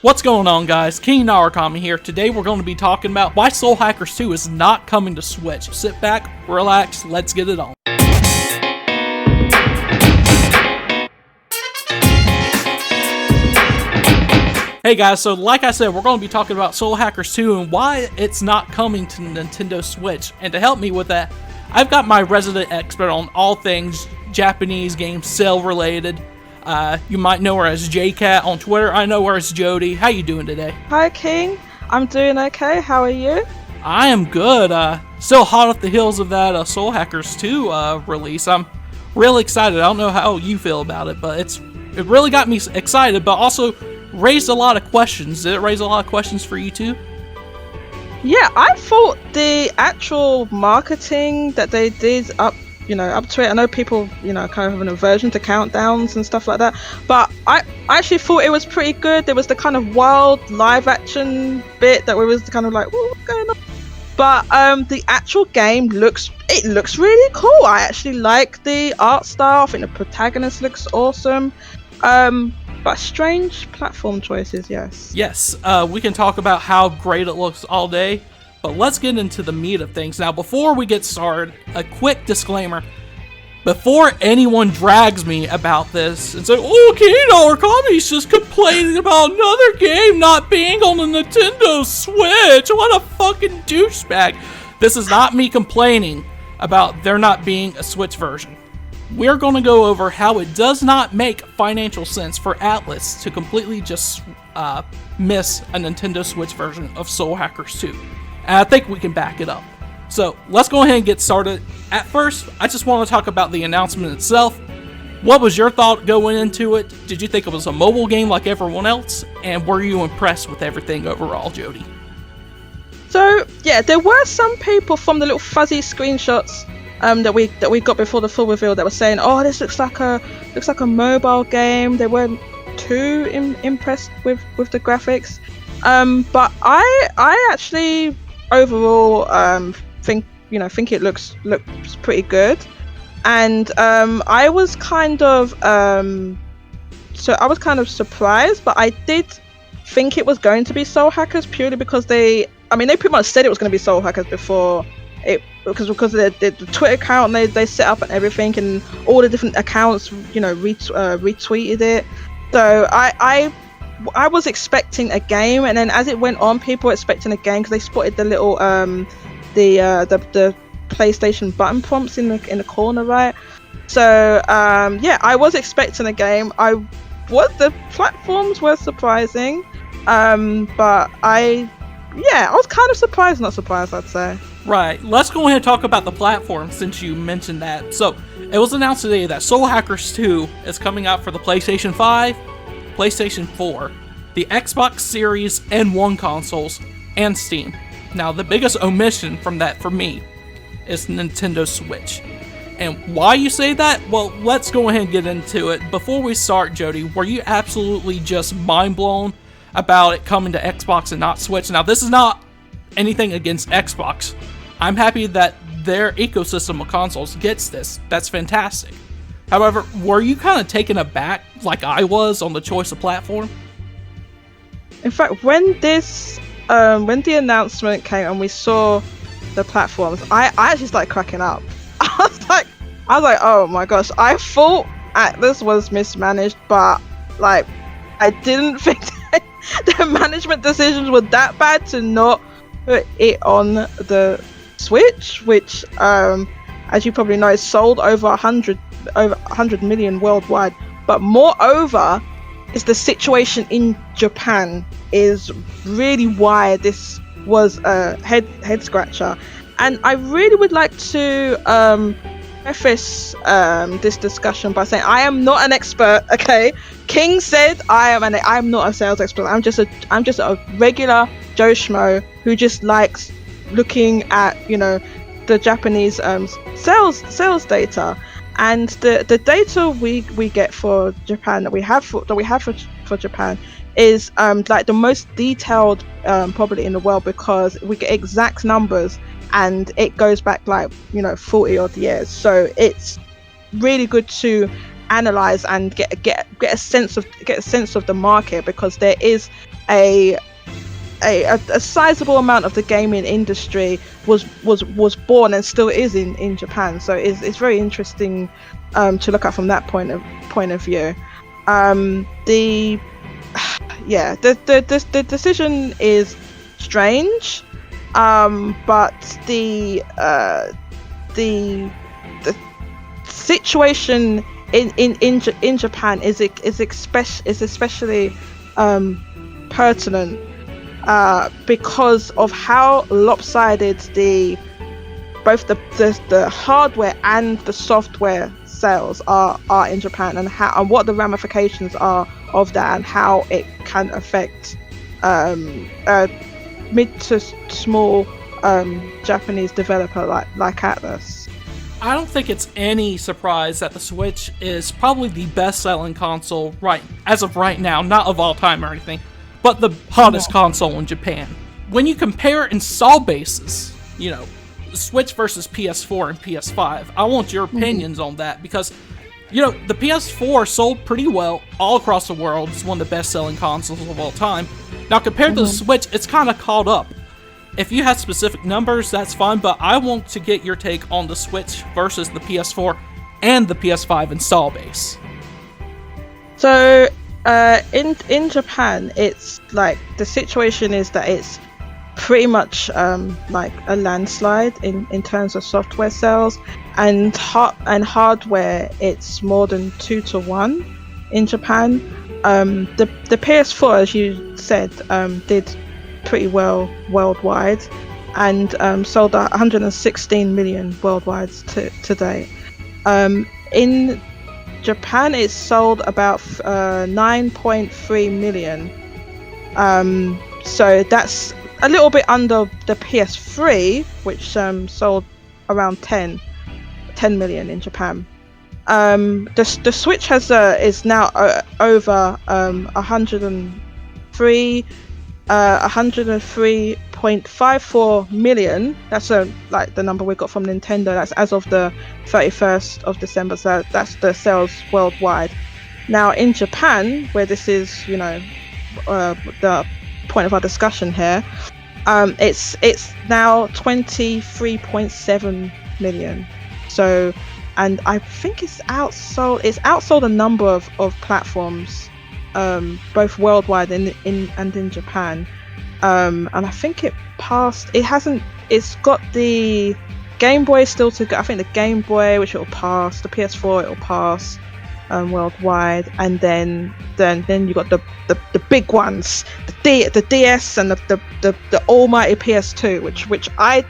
What's going on, guys? King Narakami here. Today we're going to be talking about why Soul Hackers 2 is not coming to Switch. Sit back, relax, let's get it on. Hey guys, so like I said, we're going to be talking about Soul Hackers 2 and why it's not coming to Nintendo Switch. And to help me with that, I've got my resident expert on all things Japanese games sale related. You might know her as JCat on Twitter. I know her as Jody. How you doing today? Hi King, I'm doing okay. How are you? I am good. Still hot off the heels of that Soul Hackers 2 release. I'm really excited. I don't know how you feel about it, but it really got me excited, but also raised a lot of questions. Did it raise a lot of questions for you too? Yeah, I thought the actual marketing that they did up to it. I know people, kind of have an aversion to countdowns and stuff like that, but I actually thought it was pretty good. There was the kind of wild live action bit that was kind of like, what's going on? But the actual game looks really cool. I actually like the art style. I think the protagonist looks awesome. But strange platform choices, yes. Yes, we can talk about how great it looks all day, but let's get into the meat of things. Now, before we get started, a quick disclaimer. Before anyone drags me about this and say, oh, King Narakami's just complaining about another game not being on the Nintendo Switch. What a fucking douchebag. This is not me complaining about there not being a Switch version. We're going to go over how it does not make financial sense for Atlus to completely just miss a Nintendo Switch version of Soul Hackers 2. And I think we can back it up. So let's go ahead and get started. At first, I just want to talk about the announcement itself. What was your thought going into it? Did you think it was a mobile game like everyone else? And were you impressed with everything overall, Jody? So yeah, there were some people from the little fuzzy screenshots that we got before the full reveal that were saying, "Oh, this looks like a mobile game." They weren't too impressed with the graphics, but I actually overall think it looks pretty good, and I was kind of surprised, but I did think it was going to be Soul Hackers purely because they pretty much said it was going to be Soul Hackers before it, because of the Twitter account they set up and everything, and all the different accounts retweeted it. So I was expecting a game, and then as it went on, people were expecting a game because they spotted the little the PlayStation button prompts in the corner, right? So I was expecting a game. The platforms were surprising, but I was kind of surprised, not surprised, I'd say. Right, let's go ahead and talk about the platform since you mentioned that. So, it was announced today that Soul Hackers 2 is coming out for the PlayStation 5, PlayStation 4, the Xbox Series N1 consoles, and Steam. Now, the biggest omission from that for me is Nintendo Switch. And why you say that? Well, let's go ahead and get into it. Before we start, Jody, were you absolutely just mind blown about it coming to Xbox and not Switch? Now, this is not anything against Xbox. I'm happy that their ecosystem of consoles gets this. That's fantastic. However, were you kind of taken aback like I was on the choice of platform? In fact, when the announcement came and we saw the platforms, I actually started cracking up. I was like, oh my gosh, I thought Atlus was mismanaged, but like, I didn't think their management decisions were that bad to not put it on the Switch, which as you probably know is sold over 100 million worldwide. But moreover is the situation in Japan is really why this was a head scratcher. And I really would like to preface this discussion by saying I am not an expert, okay? King said I'm not a sales expert. I'm just a regular Joe Schmo who just likes looking at the Japanese sales data, and the data we get for Japan that we have for Japan is like the most detailed probably in the world, because we get exact numbers and it goes back like 40 odd years. So it's really good to analyze and get a sense of the market, because there is a a sizable amount of the gaming industry was born and still is in Japan. So it's very interesting to look at from that point of view. The decision is strange, but the situation in Japan is especially pertinent because of how lopsided both the hardware and the software sales are in Japan, and what the ramifications are of that, and how it can affect mid to small Japanese developer like Atlus. I don't think it's any surprise that the Switch is probably the best-selling console as of right now, not of all time or anything, but the hottest console in Japan. When you compare install bases, Switch versus PS4 and PS5, I want your opinions on that, because the PS4 sold pretty well all across the world. It's one of the best-selling consoles of all time. Now, compared to the Switch, it's kind of caught up. If you have specific numbers, that's fine, but I want to get your take on the Switch versus the PS4 and the PS5 install base. So, in Japan, it's like the situation is that it's pretty much like a landslide in terms of software sales, and hardware. It's more than 2-1 in Japan. The PS4, as you said, did pretty well worldwide, and sold 116 million worldwide to date. In Japan, it's sold about 9.3 million. So that's a little bit under the PS3, which sold around 10 million in Japan. The Switch is now over 103.54 million. That's like the number we got from Nintendo. That's as of the 31st of December. So that's the sales worldwide. Now in Japan, where this is, the point of our discussion here, it's now 23.7 million. So, and I think it's outsold a number of platforms, both worldwide and in Japan. And I think it passed. It's got the Game Boy still to go. I think the Game Boy, which it will pass, the PS4 it will pass worldwide, and then you got the big ones, the DS and the almighty PS2, which I,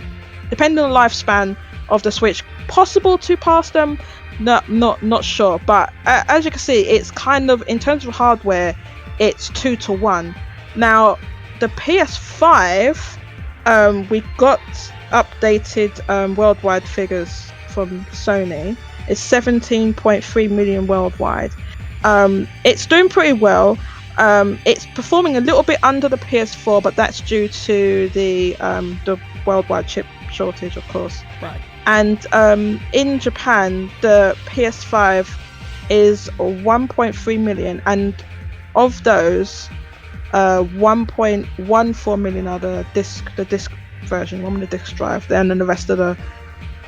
depending on the lifespan of the Switch, possible to pass them. Not sure, but as you can see, it's kind of, in terms of hardware, it's 2-1. Now the PS5, we got updated worldwide figures from Sony. It's 17.3 million worldwide. It's doing pretty well. It's performing a little bit under the PS4, but that's due to the worldwide chip shortage, of course. Right. And in Japan, the PS5 is 1.3 million, and of those, 1.14 million are the disc version, one with the disc drive, and then the rest of the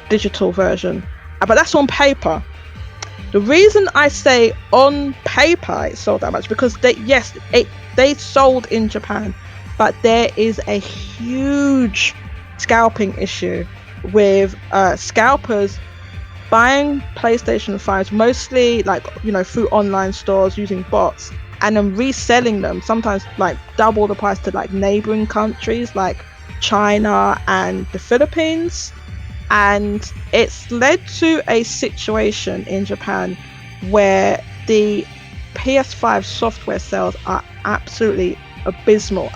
digital version. But that's on paper. The reason I say on paper it sold that much, because they sold in Japan, but there is a huge scalping issue with scalpers buying PlayStation 5s, mostly through online stores using bots, and then reselling them, sometimes like double the price, to like neighboring countries like China and the Philippines. And it's led to a situation in Japan where the PS5 software sales are absolutely abysmal,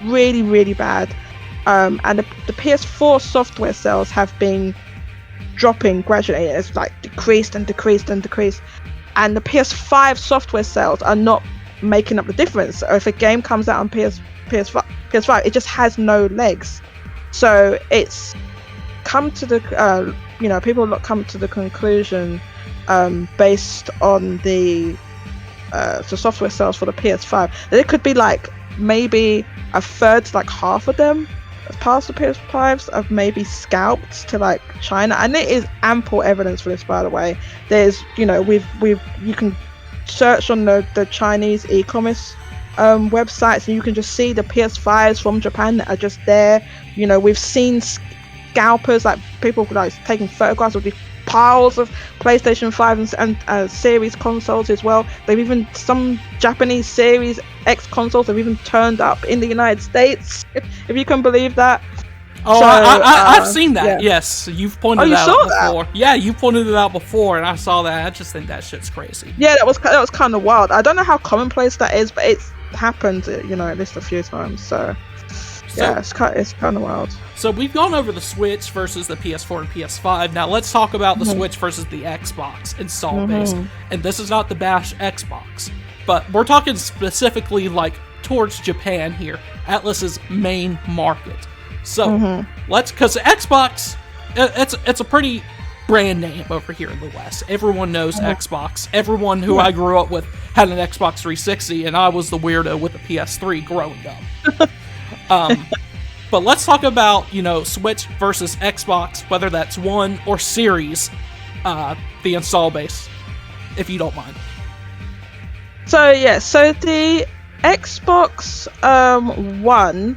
really, really bad. And the PS4 software sales have been dropping gradually. It's like decreased. And the PS5 software sales are not making up the difference. Or if a game comes out on PS5, it just has no legs. So it's come to the people come to the conclusion, based on the software sales for the PS5, that it could be like maybe a third to like half of them past the PS5s have maybe scalped to like China, and there is ample evidence for this, by the way. There's, you know, you can search on the Chinese e-commerce websites, and you can just see the PS5s from Japan that are just there. You know, we've seen scalpers, like people like taking photographs of these piles of PlayStation 5 and Series consoles as well. They've even, some Japanese Series X consoles have even turned up in the United States, if you can believe that. Oh, so, I've seen that. Yeah. Yes, you've pointed it out before. That? Yeah, you pointed it out before, and I saw that. I just think that shit's crazy. Yeah, that was kind of wild. I don't know how commonplace that is, but it's happened, you know, at least a few times. So yeah, it's kind of wild. So we've gone over the Switch versus the PS4 and PS5. Now let's talk about the Switch versus the Xbox install base. And this is not to bash Xbox, but we're talking specifically like towards Japan here, Atlus's main market. So because Xbox, it's a pretty brand name over here in the West. Everyone knows Xbox. Everyone who I grew up with had an Xbox 360, and I was the weirdo with a PS3 growing up. But let's talk about, you know, Switch versus Xbox, whether that's One or Series, the install base, if you don't mind. So yeah, so the Xbox One,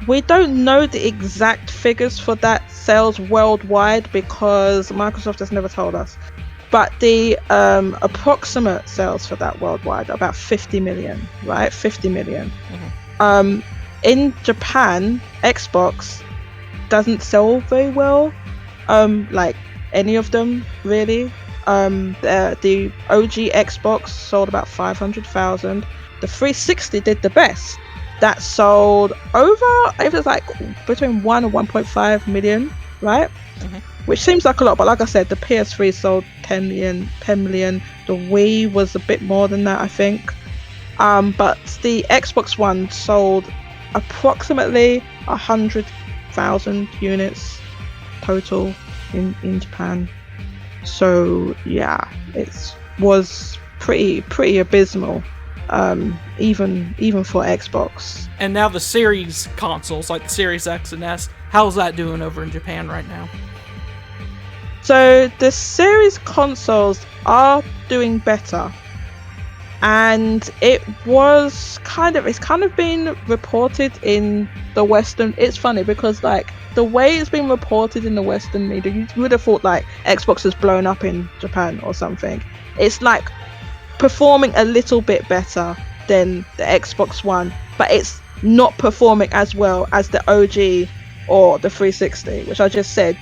we don't know the exact figures for that sales worldwide because Microsoft has never told us. But the approximate sales for that worldwide are about 50 million, right? 50 million. In Japan, Xbox doesn't sell very well, like any of them really. The OG Xbox sold about 500,000. The 360 did the best. That sold over, it was like between 1 and 1.5 million, right? Which seems like a lot, but like I said, the PS3 sold 10 million. The Wii was a bit more than that, I think. But the Xbox One sold approximately 100,000 units total in Japan. So yeah, it was pretty abysmal, even for Xbox. And now the Series consoles, like the Series X and S, how's that doing over in Japan right now? So the Series consoles are doing better. And it's kind of been reported in the Western. It's funny because like the way it's been reported in the Western media, you would have thought like Xbox has blown up in Japan or something. It's like performing a little bit better than the Xbox One, but it's not performing as well as the OG or the 360, which I just said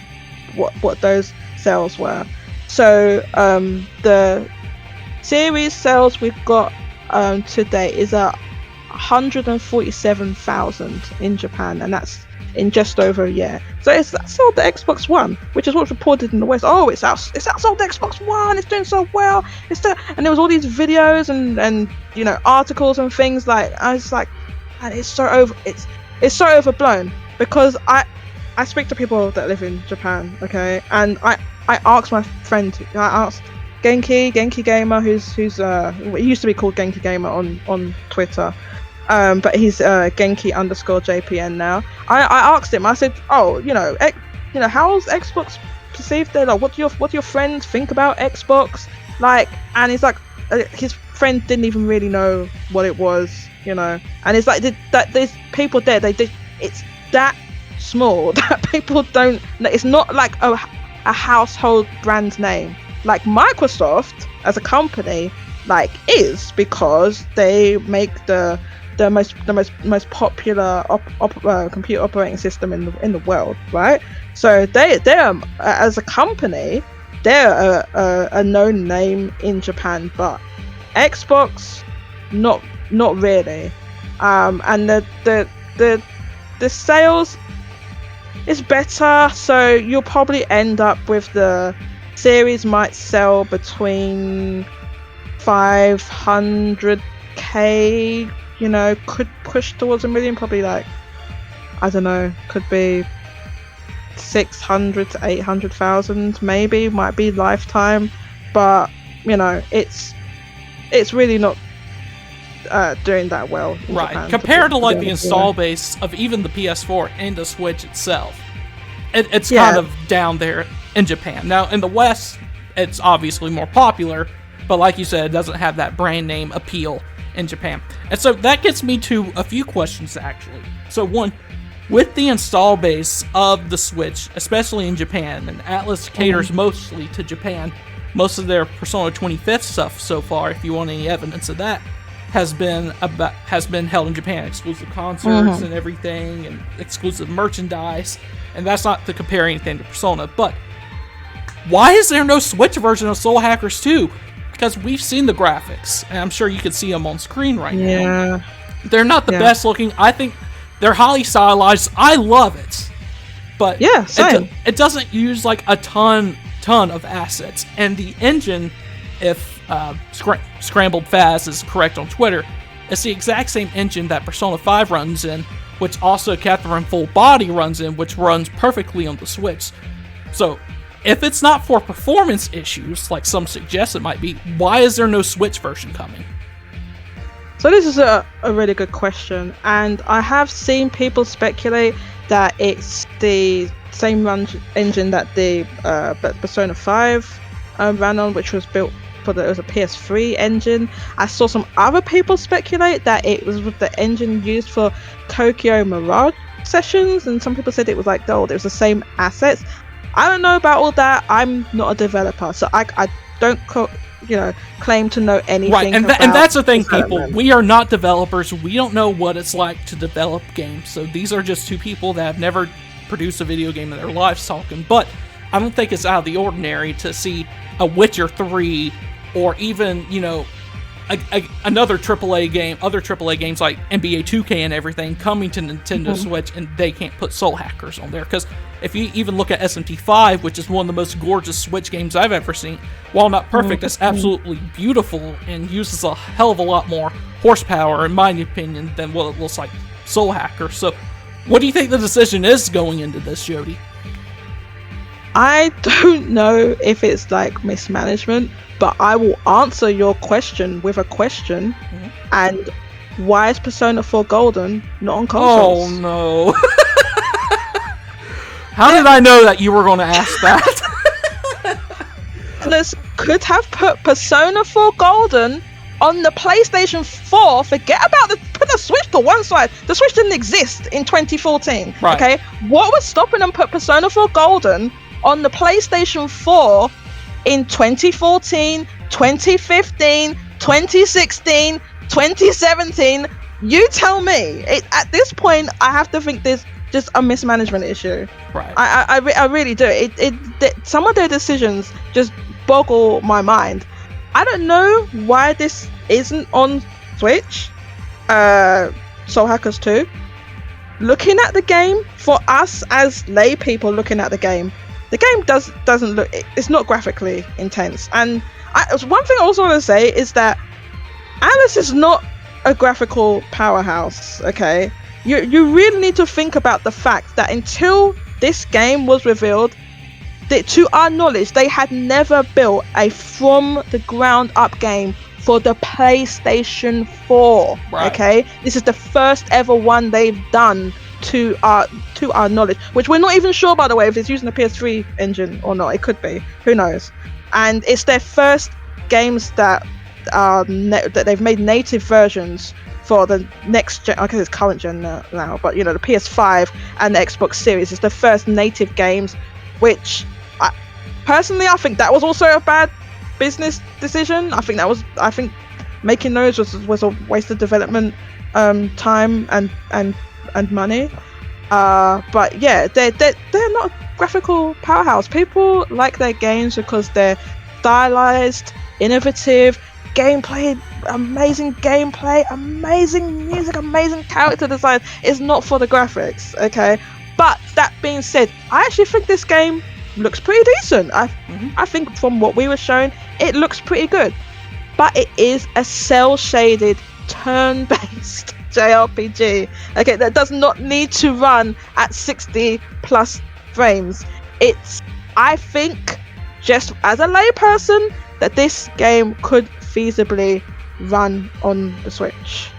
what those sales were. So the Series sales we've got today is at 147,000 in Japan, and that's in just over a year. So it's outsold the Xbox One, which is what's reported in the West. Oh, it's outsold the Xbox One. It's doing so well. And there was all these videos and you know, articles and things like. I was like, and it's so overblown because I speak to people that live in Japan, okay, and I asked my friend. I asked Genki Gamer, who's he used to be called Genki Gamer on Twitter, but he's Genki_JPN now. I asked him. I said, "Oh, you know, how's Xbox perceived there? Like, what do your friends think about Xbox? Like?" And he's like, his friend didn't even really know what it was, you know. And it's like that there's people there. It's that small that people don't. It's not like a household brand name. Like Microsoft as a company, like, is, because they make the most popular computer operating system in the world, right? So they're as a company, they're a known name in Japan, but Xbox, not really. And the sales is better, so you'll probably end up with the Series might sell between 500k, you know, could push towards 1 million, probably like, I don't know, could be 600 to 800,000 maybe, might be lifetime, but you know, it's really not doing that well in Right. Japan, Compared to like be the honest, install base of even the PS4 and the Switch itself, it's Yeah. kind of down there in Japan. Now in the West, it's obviously more popular, but like you said, it doesn't have that brand name appeal in Japan. And so that gets me to a few questions actually. So one, with the install base of the Switch, especially in Japan, and Atlus caters mostly to Japan, most of their Persona 25th stuff so far, if you want any evidence of that, has been held in Japan. Exclusive concerts and everything, and exclusive merchandise. And that's not to compare anything to Persona, but why is there no Switch version of Soul Hackers 2? Because we've seen the graphics, and I'm sure you can see them on screen right now. Yeah. They're not the best looking. I think they're highly stylized. I love it, but Yeah, same. it doesn't use like a ton of assets. And the engine, if Scrambled Faz is correct on Twitter, it's the exact same engine that Persona 5 runs in, which also Catherine Full Body runs in, which runs perfectly on the Switch. So if it's not for performance issues, like some suggest it might be, why is there no Switch version coming? So this is a really good question, and I have seen people speculate that it's the same engine that the Persona 5 ran on, which was built it was a PS3 engine. I saw some other people speculate that it was with the engine used for Tokyo Mirage Sessions, and some people said it was like, oh, it was the same assets. I don't know about all that. I'm not a developer, so I don't claim to know anything. Right, and about that's the thing, people. development. We are not developers. We don't know what it's like to develop games. So these are just two people that have never produced a video game in their lives talking. But I don't think it's out of the ordinary to see a Witcher 3 or even, another AAA game, other AAA games like NBA 2K and everything coming to Nintendo Switch, and they can't put Soul Hackers on there. Because if you even look at SMT5, which is one of the most gorgeous Switch games I've ever seen, while not perfect, it's absolutely beautiful and uses a hell of a lot more horsepower, in my opinion, than what it looks like Soul Hacker. So, what do you think the decision is going into this, Jody? I don't know if it's like mismanagement, but I will answer your question with a question. And why is Persona 4 Golden not on consoles? Oh no. How did I know that you were going to ask that? Atlus could have put Persona 4 Golden on the PlayStation 4. Forget about put the Switch to one side. The Switch didn't exist in 2014. Right. Okay, what was stopping them put Persona 4 Golden on the PlayStation 4 in 2014, 2015, 2016, 2017? You tell me. At this point, I have to think there's just a mismanagement issue. Right. I really do. Some of their decisions just boggle my mind. I don't know why this isn't on Switch. Soul Hackers 2. Looking at the game, for us as lay people looking at the game doesn't look. It's not graphically intense. And one thing I also want to say is that Atlus is not a graphical powerhouse. Okay, you really need to think about the fact that until this game was revealed, to our knowledge, they had never built a from the ground up game for the PlayStation 4. Right. Okay, this is the first ever one they've done to our knowledge, which we're not even sure, by the way, if it's using the PS3 engine or not. It could be, who knows. And it's their first games that that they've made native versions for the next gen. I guess it's current gen now, but the PS5 and the Xbox Series is the first native games, which personally I think that was also a bad business decision. I think making those was a waste of development time and money. But yeah, they're not a graphical powerhouse. People like their games because they're stylized, innovative, amazing gameplay, amazing music, amazing character design. It's not for the graphics, okay? But that being said, I actually think this game looks pretty decent. I think from what we were shown, it looks pretty good. But it is a cel-shaded, turn-based JRPG, okay, that does not need to run at 60 plus frames. I think, just as a layperson, that this game could feasibly run on the Switch.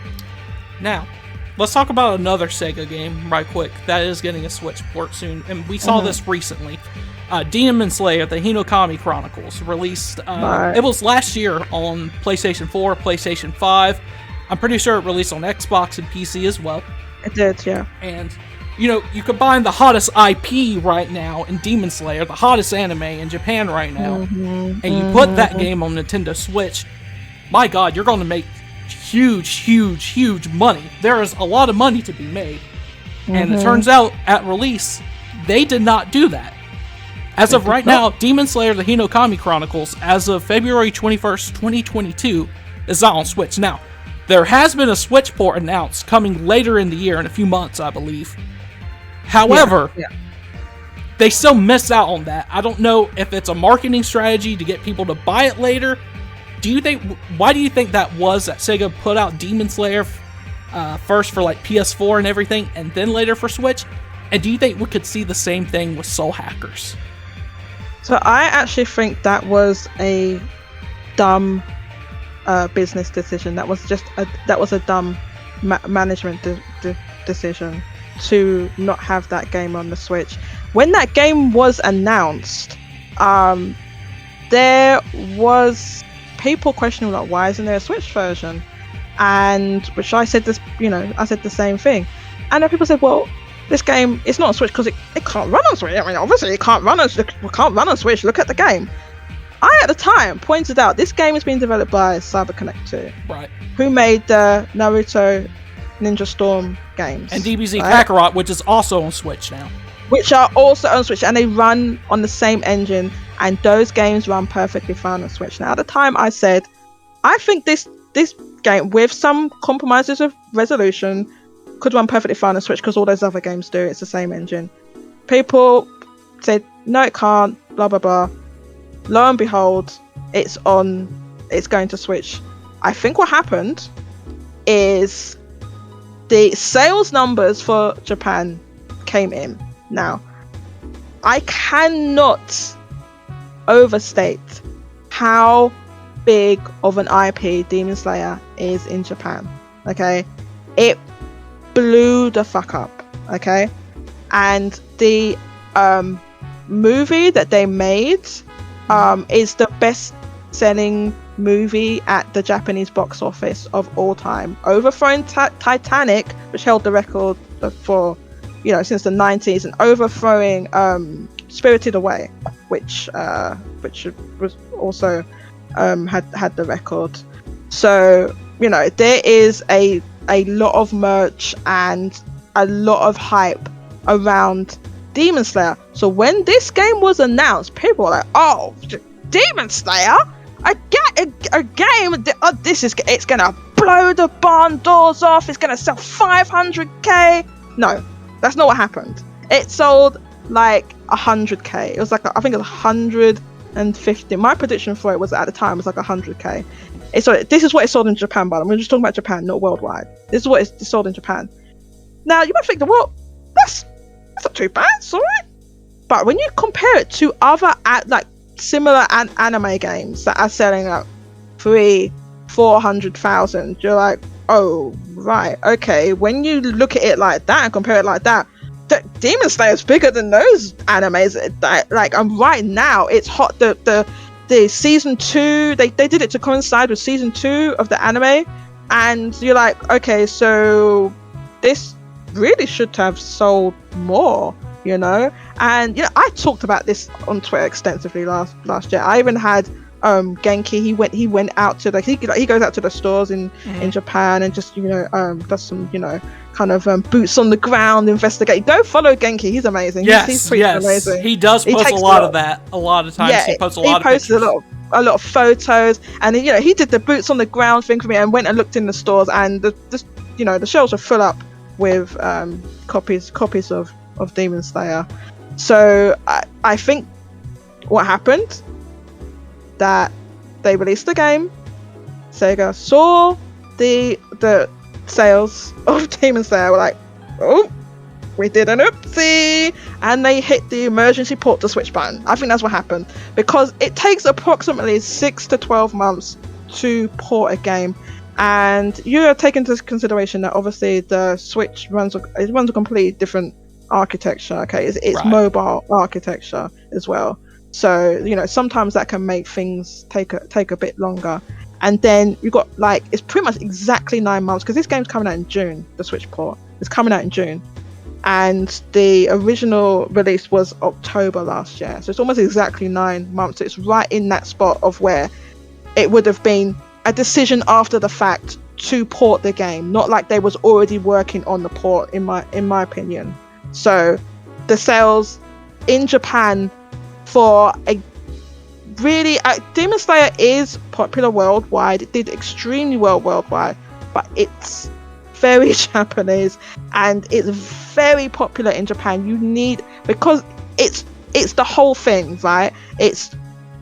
Now, let's talk about another Sega game right quick that is getting a Switch port soon, and we saw this recently. Demon Slayer: The Hinokami Chronicles released. It was last year on PlayStation 4, PlayStation 5. I'm pretty sure it released on Xbox and PC as well. It did, yeah. And you combine the hottest IP right now in Demon Slayer, the hottest anime in Japan right now, and you put that game on Nintendo Switch. My God, you're going to make huge money. There is a lot of money to be made. And it turns out, at release, they did not do that. As of right now, Demon Slayer: The Hinokami Chronicles, as of February 21st, 2022, is not on Switch. Now, there has been a Switch port announced coming later in the year, in a few months, I believe. However, they still miss out on that. I don't know if it's a marketing strategy to get people to buy it later. Why do you think that was, that Sega put out Demon Slayer first for like PS4 and everything, and then later for Switch? And do you think we could see the same thing with Soul Hackers? So I actually think that was a dumb business decision. That was a dumb management decision to not have that game on the Switch. When that game was announced, there was people questioning, like, why isn't there a Switch version? And which I said I said the same thing. And then people said, well, this game is not on Switch because it can't run on Switch. I mean, obviously it can't run on Switch. Look at the game. I, at the time, pointed out this game is being developed by CyberConnect 2, right? Who made the Naruto Ninja Storm games. And DBZ Kakarot, which is also on Switch now. Which are also on Switch, and they run on the same engine, and those games run perfectly fine on Switch. Now, at the time, I said, I think this game, with some compromises of resolution, could run perfectly fine on Switch because all those other games do. It's the same engine. People said, no, it can't, blah, blah, blah. Lo and behold, it's going to Switch. I think what happened is the sales numbers for Japan came in. Now, I cannot overstate how big of an IP Demon Slayer is in Japan. Okay? It blew the fuck up. Okay? And the movie that they made is the best selling movie at the Japanese box office of all time, overthrowing Titanic, which held the record for since the 90s, and overthrowing Spirited Away, which was also had the record. So there is a lot of merch and a lot of hype around Demon Slayer. So when this game was announced, people were like, "Oh, Demon Slayer, a game! It's gonna blow the barn doors off. It's gonna sell 500k." No, that's not what happened. It sold like 100k. It was like I think it was 150. My prediction for it was, at the time, was like 100k. This is what it sold in Japan, but we're just talking about Japan, not worldwide. This is what it sold in Japan. Now you might think, well, that's not too bad, it's alright. But when you compare it to other similar anime games that are selling at 300,000-400,000, you're like, oh right, okay. When you look at it like that and compare it like that, Demon Slayer is bigger than those animes. And right now it's hot. The season 2, they did it to coincide with season 2 of the anime, and you're like, okay, so this really should have sold more, And I talked about this on Twitter extensively last year. I even had Genki. He went out to he goes out to the stores in Japan and just does some kind of boots on the ground investigate. Go follow Genki. He's amazing. He's amazing. He does post a lot of that. A lot of times he posts a lot of pictures. A lot of photos, and he did the boots on the ground thing for me, and went and looked in the stores, and the shelves are full up with copies of Demon Slayer. So I think what happened, that they released the game, Sega saw the sales of Demon Slayer, were like, oh, we did an oopsie, and they hit the emergency port to Switch button. I think that's what happened, because it takes approximately 6 to 12 months to port a game, and you are taking into consideration that obviously the Switch runs a completely different architecture. Okay, it's Right. mobile architecture as well. So sometimes that can make things take a bit longer. And then you got like it's pretty much exactly 9 months because this game's coming out in June. The Switch port is coming out in June, and the original release was October last year. So it's almost exactly 9 months. It's right in that spot of where it would have been a decision after the fact to port the game, not like they was already working on the port, in my opinion. So the sales in Japan for a really Demon Slayer is popular worldwide. It did extremely well worldwide, but it's very Japanese and it's very popular in Japan. You need, because it's the whole thing, right? It's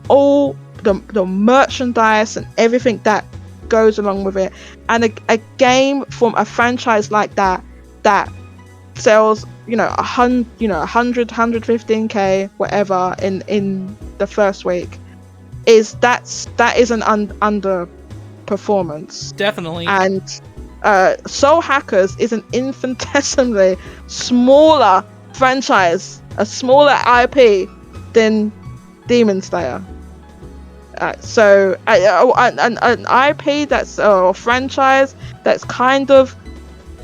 all the merchandise and everything that goes along with it, and a game from a franchise like that sells 115k whatever in the first week that is an underperformance, Definitely. and Soul Hackers is an infinitesimally smaller franchise, a smaller IP than Demon Slayer. So an IP that's a franchise that's kind of,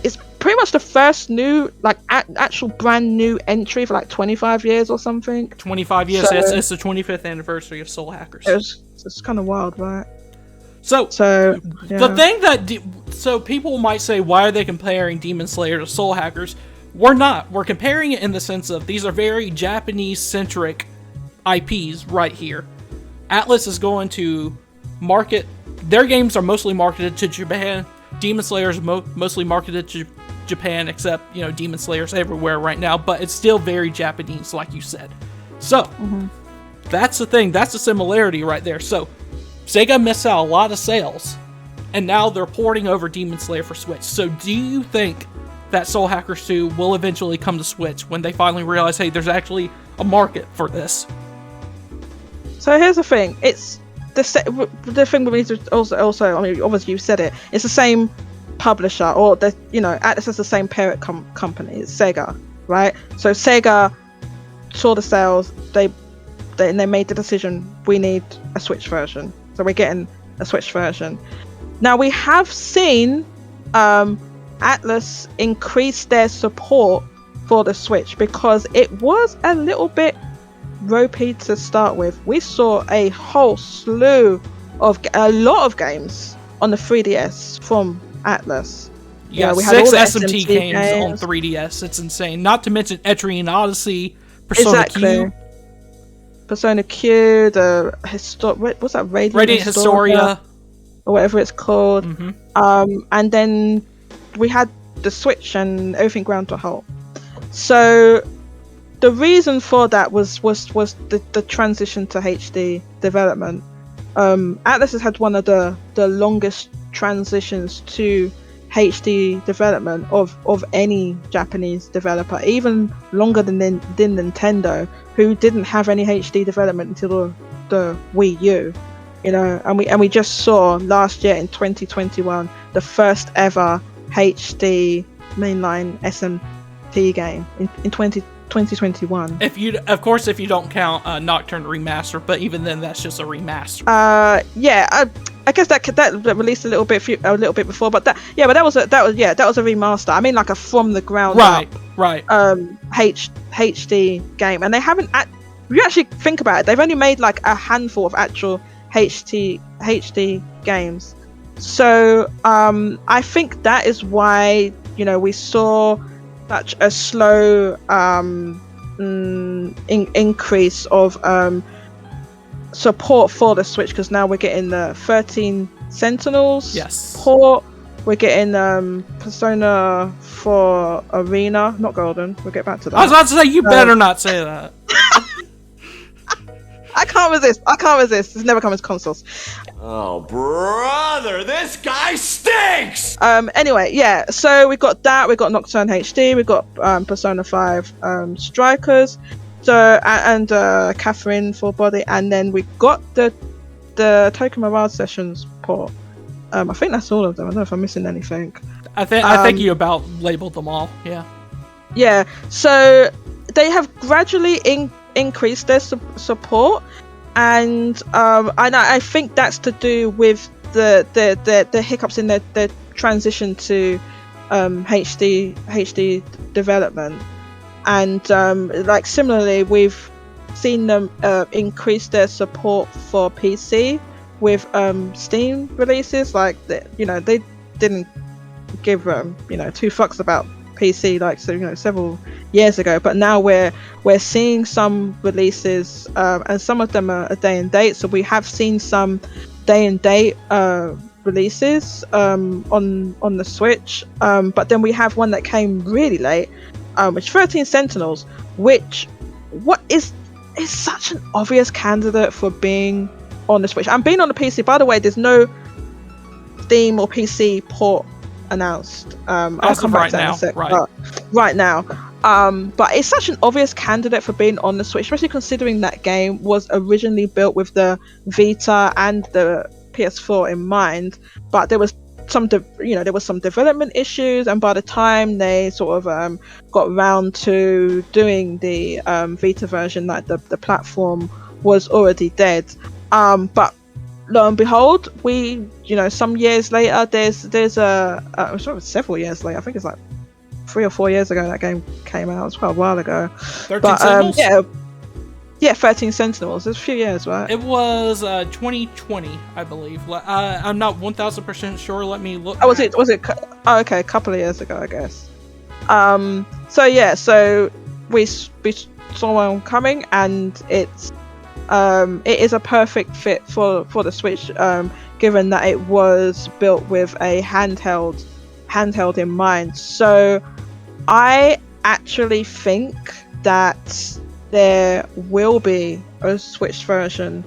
it's pretty much the first new actual brand new entry for 25 years or something. 25 years. So, it's the 25th anniversary of Soul Hackers. It's kind of wild, right? So yeah. The thing that so people might say, why are they comparing Demon Slayer to Soul Hackers? We're not. We're comparing it in the sense of these are very Japanese-centric IPs right here. Atlus is going to market, their games are mostly marketed to Japan. Demon Slayer is mostly marketed to Japan, except Demon Slayer's everywhere right now, but it's still very Japanese, like you said. So that's the thing. That's the similarity right there. So Sega missed out a lot of sales, and now they're porting over Demon Slayer for Switch. So do you think that Soul Hackers 2 will eventually come to Switch when they finally realize, hey, there's actually a market for this? So here's the thing. It's the thing with me is also. I mean, obviously you said it. It's the same publisher, or Atlus is the same parent company. It's Sega, right? So Sega saw the sales. They made the decision. We need a Switch version. So we're getting a Switch version. Now we have seen Atlus increase their support for the Switch because it was a little bit ropey to start with. We saw a whole slew of a lot of games on the 3DS from Atlus. Yeah, we had 6 SMT games on 3DS. It's insane. Not to mention Etrian Odyssey, Persona Q. Persona Q, the what's that? Radiant Historia, or whatever it's called. And then we had the Switch and everything ground to a halt. So the reason for that was the transition to HD development. Atlus has had one of the longest transitions to HD development of any Japanese developer, even longer than Nintendo, who didn't have any HD development until the Wii U. And we just saw last year in 2021 the first ever HD mainline SMT game in 2021. If you don't count Nocturne Remaster, but even then that's just a remaster. I guess that released a little bit before, but that was a remaster. I mean, like a from the ground up HD game, and they haven't. If you actually think about it, they've only made like a handful of actual HD games. So I think that is why we saw such a slow increase of support for the Switch, because now we're getting the 13 Sentinels port. We're getting Persona 4 Arena, not Golden. We'll get back to that. I was about to say, you better not say that. I can't resist. It's never coming to consoles. Oh, brother, this guy stinks! Anyway, yeah, so we got that. We got Nocturne HD. We got Persona 5 Strikers. So and Catherine Full Body, and then we got the the Tokyo Mirage Sessions port. I think that's all of them. I don't know if I'm missing anything. I think you about labeled them all. Yeah. Yeah. So they have gradually increased their support, and I think that's to do with the hiccups in their transition to HD development, and like similarly, we've seen them increase their support for PC with Steam releases. Like they didn't give two fucks about PC like several years ago, but now we're seeing some releases, and some of them are a day and date. So we have seen some day and date releases on the Switch, but then we have one that came really late, which 13 Sentinels, which is such an obvious candidate for being on the Switch and being on the PC. By the way, there's no Steam or PC port announced. I'll come back to that in a sec. Right now. But it's such an obvious candidate for being on the Switch, especially considering that game was originally built with the Vita and the PS4 in mind. But there was some development issues, and by the time they sort of got around to doing the Vita version, like the platform was already dead. But lo and behold, we some years later, there's several years later, I think it's like 3 or 4 years ago that game came out. It was quite a while ago. 13 Sentinels? Yeah, 13 Sentinels. It's a few years, right? It was 2020, I believe. I'm not 1,000% sure. Let me look. Oh, was it? Oh, okay, a couple of years ago, I guess. So we saw one coming, and it is a perfect fit for the Switch, given that it was built with a handheld in mind. So I actually think that there will be a Switch version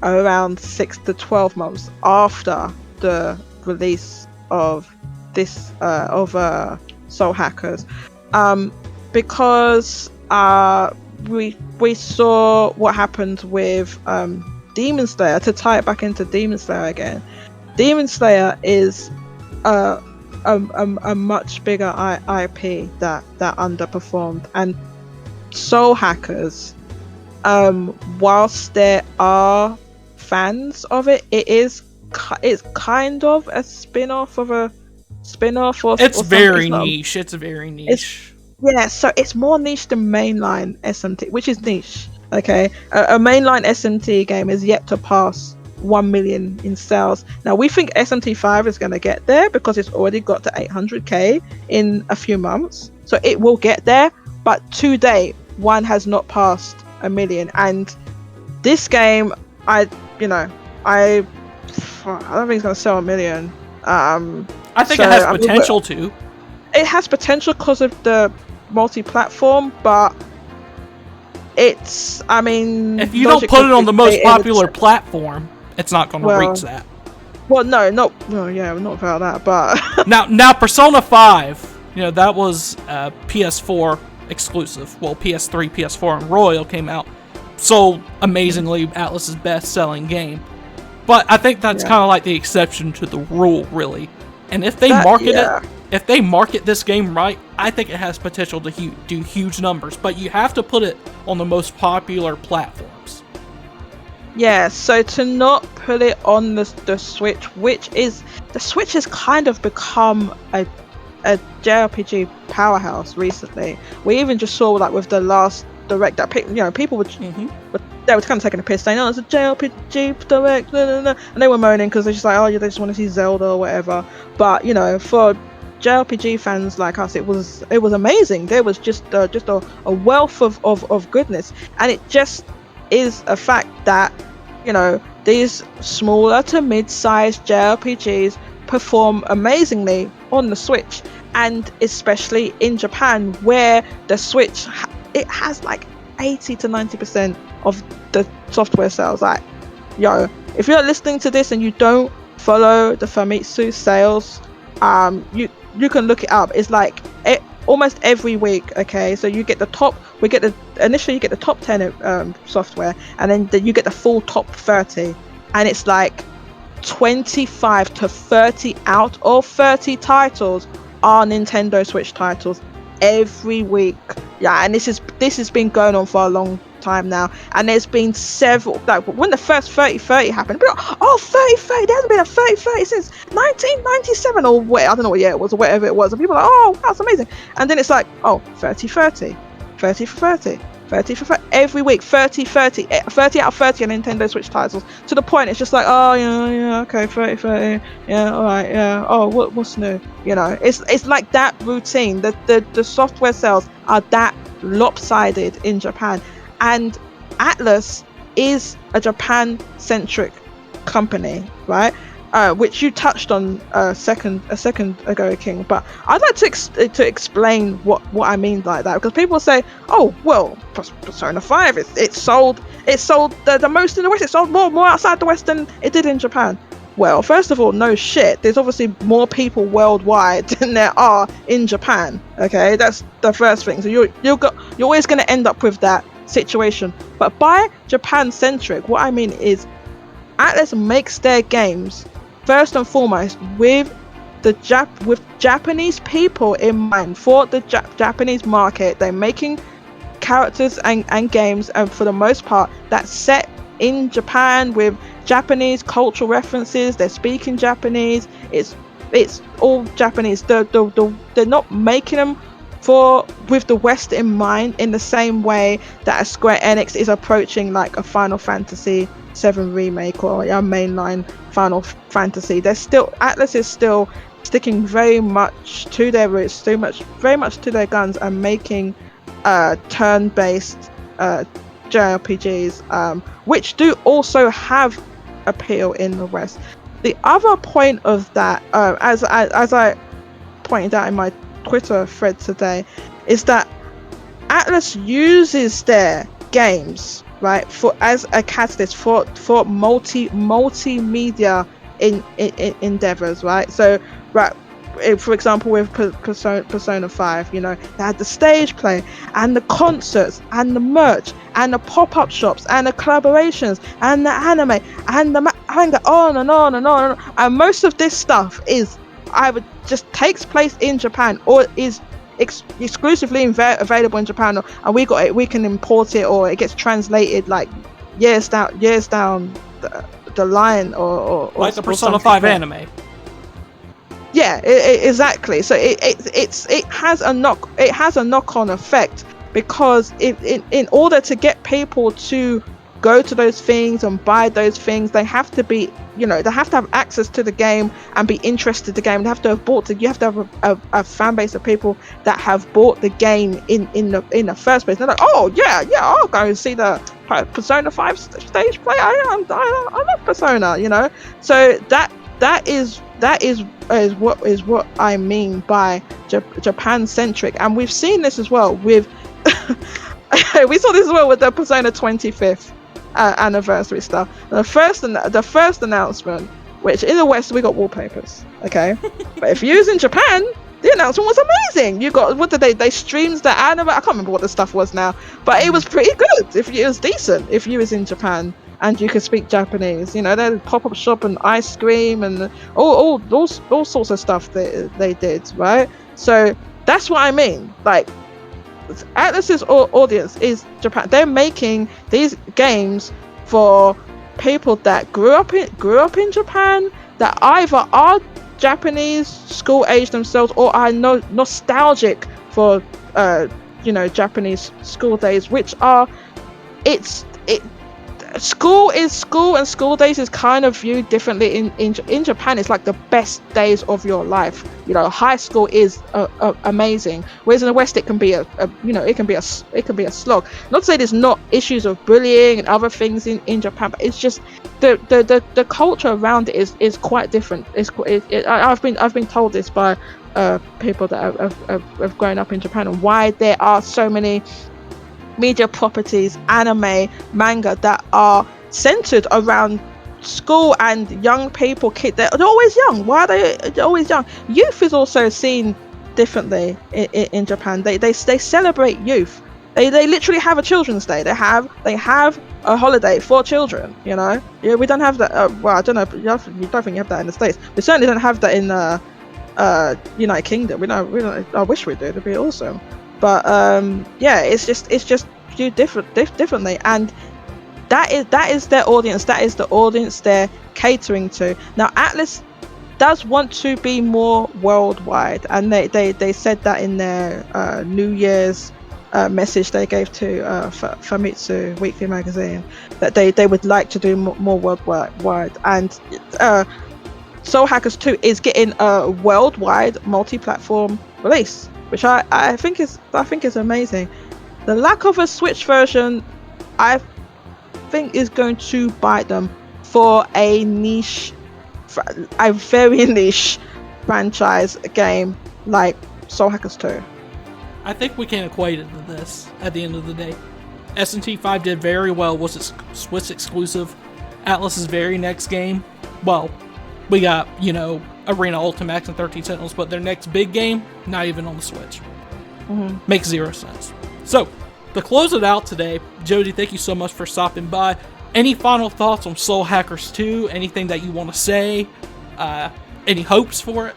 around 6 to 12 months after the release of this Soul Hackers, because we saw what happened with Demon Slayer. To tie it back into Demon Slayer again, Demon Slayer is a much bigger IP that underperformed, and Soul Hackers, whilst there are fans of it, it's kind of a spin-off of a spin-off, it's very niche. It's very niche. So it's more niche than mainline SMT, which is niche. Okay, a mainline SMT game is yet to pass 1 million in sales. Now we think SMT5 is going to get there because it's already got to 800k in a few months, so it will get there. But to date, one has not passed 1 million, and this game, I don't think it's going to sell 1 million. I think it has potential to. It has potential because of the multi-platform, but it's, if you don't put it on the most popular platform, it's not going to reach that. Well, no, not about that, but now Persona 5, that was PS4 exclusive. Well, PS3, PS4, and Royal came out, sold amazingly, Atlus's best-selling game. But I think that's kind of like the exception to the rule, really. And if they market this game right, I think it has potential to do huge numbers. But you have to put it on the most popular platforms. Yeah, so to not put it on the Switch, the Switch has kind of become a JRPG powerhouse recently. We even just saw with the last direct that people were they were kind of taking a piss, saying, "Oh, it's a JRPG direct," and they were moaning because they're just like, "Oh, they just want to see Zelda or whatever." But for JRPG fans like us, it was amazing. There was just a wealth of goodness, and it just is a fact that these smaller to mid-sized JRPGs perform amazingly on the Switch, and especially in Japan, where the Switch it has like 80 to 90% of the software sales. Like, if you're listening to this and you don't follow the Famitsu sales, you can look it up. It's like almost every week. Okay, so you get the top. Initially you get the top 10 software, and then you get the full top 30 and it's like 25 to 30 out of 30 titles are Nintendo Switch titles every week. Yeah, and this has been going on for a long time now, and there's been several, like when the first 30-30 happened, people were like, oh, 30-30, there hasn't been a 30-30 since 1997 or what, I don't know what year it was or whatever it was, and people are like, oh, that's amazing. And then it's like, oh, 30-30, 30 for 30, 30 for 30, every week, 30 out of 30 on Nintendo Switch titles, to the point it's just like, oh, yeah, okay, 30, yeah, all right, yeah, oh, what's new, you know? It's like that routine. The software sales are that lopsided in Japan, and Atlus is a Japan-centric company, right? Which you touched on a second ago, King. But I'd like to explain what I mean by that, because people say, oh, well, Persona 5, it sold the most in the West. It sold more outside the West than it did in Japan. Well, first of all, no shit. There's obviously more people worldwide than there are in Japan. Okay, that's the first thing. So you're always going to end up with that situation. But by Japan-centric, what I mean is Atlus makes their games first and foremost with Japanese people in mind, for the Japanese market. They're making characters and games, and for the most part that's set in Japan with Japanese cultural references. They're speaking Japanese. It's all Japanese. They're not making them with the West in mind, in the same way that a Square Enix is approaching like a Final Fantasy VII remake or a mainline Final Fantasy. Atlus is still sticking very much to their roots, very much to their guns, and making turn-based JRPGs, which do also have appeal in the West. The other point of that, as I pointed out in my Twitter thread today, is that Atlus uses their games, right, as a catalyst for multimedia endeavors, right? So, right, for example, with Persona 5, you know, they had the stage play and the concerts and the merch and the pop-up shops and the collaborations and the anime and the manga, on and on and on and on. And most of this stuff is either just takes place in Japan or is exclusively available in Japan, and we can import it, or it gets translated like years down the line, or like the Persona 5 anime. Yeah, exactly. So it has a knock-on effect, because in order to get people to go to those things and buy those things, they have to be, you know, they have to have access to the game and be interested in the game. They have to have you have to have a fan base of people that have bought the game in the first place. They're like, oh yeah, I'll go and see the Persona 5 stage play. I love Persona, you know. So that is what I mean by Japan-centric, and we've seen this as well with we saw this as well with the Persona 25th anniversary stuff. The first announcement, which in the West we got wallpapers, okay, but if you was in Japan, the announcement was amazing. You got, what did they streamed the anime? I can't remember what the stuff was now, but it was pretty good. It was decent if you was in Japan and you could speak Japanese. You know, they had pop-up shop and ice cream and all sorts of stuff they did, right? So that's what I mean. Like, Atlus's audience is Japan. They're making these games for people that grew up in Japan, that either are Japanese school age themselves or are nostalgic for Japanese school days, which are school is school, and school days is kind of viewed differently in Japan. It's like the best days of your life. You know, high school is amazing, whereas in the West it can be a slog. Not to say there's not issues of bullying and other things in Japan, but it's just the culture around it is quite different. I've been told this by people that have grown up in Japan, and why there are so many media properties, anime, manga, that are centered around school and young people. They're always young. Why are they always young? Youth is also seen differently in Japan. They celebrate youth. They literally have a Children's Day. They have a holiday for children. You know, yeah, we don't have that. Well, I don't know. You don't think you have that in the States. We certainly don't have that in United Kingdom. We don't. I wish we did. It'd be awesome. But yeah, it's just viewed differently, and that is their audience. That is the audience they're catering to. Now, Atlus does want to be more worldwide, and they said that in their New Year's message they gave to Famitsu Weekly magazine, that they would like to do more worldwide, and Soul Hackers 2 is getting a worldwide multi-platform release, which I think is amazing. The lack of a Switch version, I think, is going to bite them for a very niche franchise game like Soul Hackers 2. I think we can equate it to this at the end of the day. S&T 5 did very well, was its Swiss exclusive. Atlus's very next game, well, we got, Arena Ultimax and 13 Sentinels, but their next big game, not even on the Switch. Makes zero sense. So, to close it out today, Jody, thank you so much for stopping by. Any final thoughts on Soul Hackers 2? Anything that you want to say? Any hopes for it?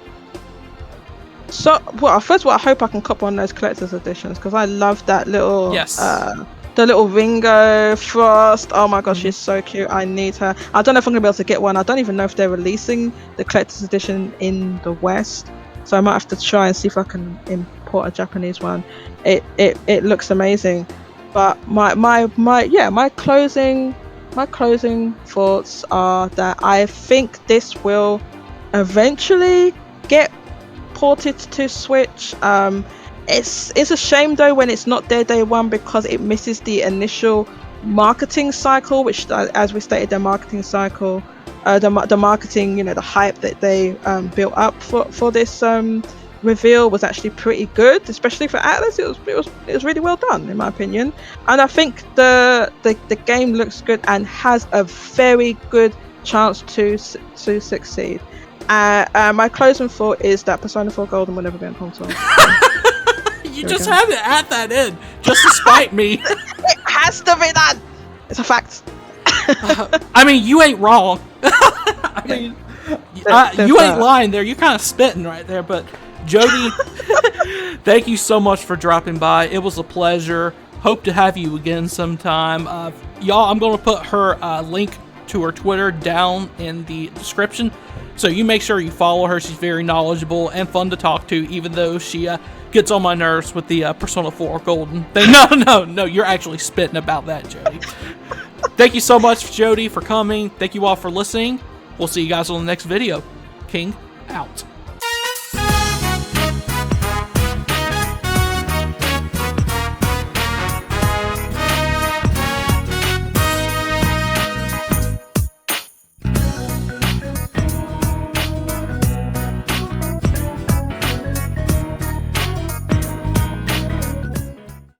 So, well, first of all, I hope I can cop one of those collector's editions, because I love that little, the little Ringo Frost. Oh my gosh, she's so cute. I need her. I don't know if I'm gonna be able to get one. I don't even know if they're releasing the collector's edition in the West, so I might have to try and see if I can import a Japanese one. It looks amazing. But my closing thoughts are that I think this will eventually get ported to Switch. It's a shame though when it's not there day one, because it misses the initial marketing cycle, which, as we stated, their marketing cycle, the marketing, the hype that they built up for this reveal was actually pretty good, especially for Atlus. It was really well done, in my opinion, and I think the game looks good and has a very good chance to succeed. My closing thought is that Persona 4 Golden will never be on console. You just had to add that in, just to spite me. It has to be done. It's a fact. I mean, you ain't wrong. I mean, you ain't lying there. You're kind of spitting right there. But Jody, thank you so much for dropping by. It was a pleasure. Hope to have you again sometime. Y'all, I'm going to put her link to her Twitter down in the description, so you make sure you follow her. She's very knowledgeable and fun to talk to, even though she gets on my nerves with the Persona 4 Golden thing. No, you're actually spitting about that, Jody. Thank you so much, Jody, for coming. Thank you all for listening. We'll see you guys on the next video. King out.